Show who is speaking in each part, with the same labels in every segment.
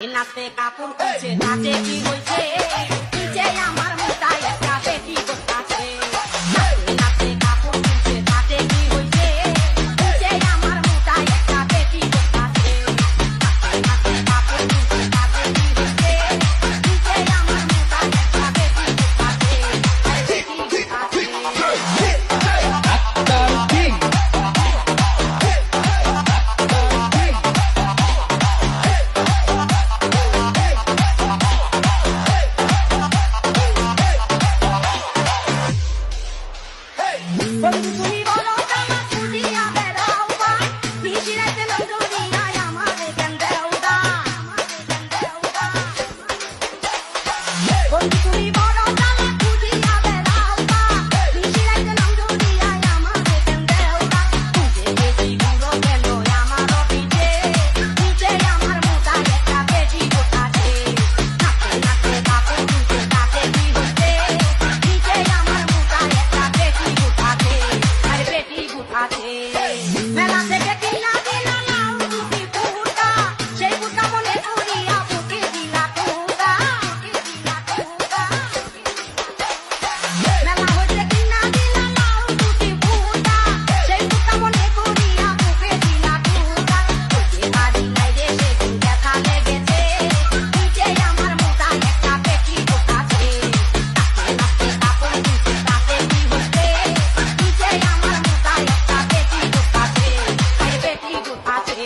Speaker 1: নাচতে কাপড় খুলছে নাচে কি হয়েছে নিচে আমার মোটায় একটা বেটি বসে নাচতে কাপড় খুলছে নাচে কি হয়েছে নিচে আমার মোটায় একটা বেটি বসে নাচতে কাপড় খুলছে নাচে কি হয়েছে নিচে আমার মোটায় একটা বেটি তুমি বলো জামা খুলিয়া বেড়াও বা নিশিরাতে লজরিয়ায় আমারে কেন দেও দা তুমি বলো জামা খুলিয়া বেড়াও বা নিশিরাতে লজরিয়ায় আমারে কেন দেও দা তুই বেশি গুলো গেল আমারও পিঠে নিচে আমার মোটা একটা বেটি বসাছে নাচতে নাচতে কাপড় খুলছে তাতে কি হচ্ছে নিচে আমার মোটা একটা বেটি বসাছে মেলা থেকে কিনা দিলা নাও দুটি ফুটা সেই ফুটা মনে করিয়া বুকে দিলা টুকা মেলা হইতে কিনা দিলা নাও দুটি ফুটা সেই ফুটা মনে করিয়া বুকে দিলা টুকা তোকে বাড়ি নাই রে সেদিন দেখা লেগেছে নিচে আমার মোটা একটা পেটি বসাছে নাচতে নাচতে কাপড় খুলছে তাতে কি হচ্ছে নিচে আমার মোটা একটা পেটি বসাছে আরে পেটি বসাছে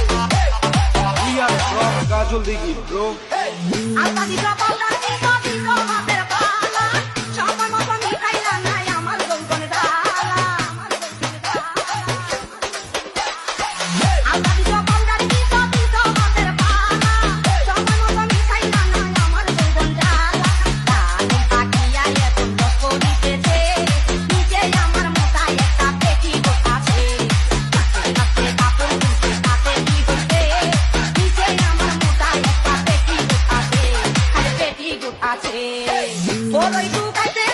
Speaker 2: We are from Kajol Digi, bro.
Speaker 1: আলতা দিছো পাউডার দিছো হাতের পালা সময় মতো মিটাইলা নাই আমার গলগনে ডালা আলতা দিছো পাউডার দিছো হাতের পালা সময় মতো মিটাইলা নাই আমার গলগন ডালা দানি পাকিয়া এত কষ্ট দিতেছে নিচে আমার মোটা একটা পেটি বসাছে নাচতে নাচতে কাপড় খুলছে তাতে কি হচ্ছে নিচে আমার মোটা একটা পেটি বসাছে আরে পেটি বসাছে বড়ই টুকাইতে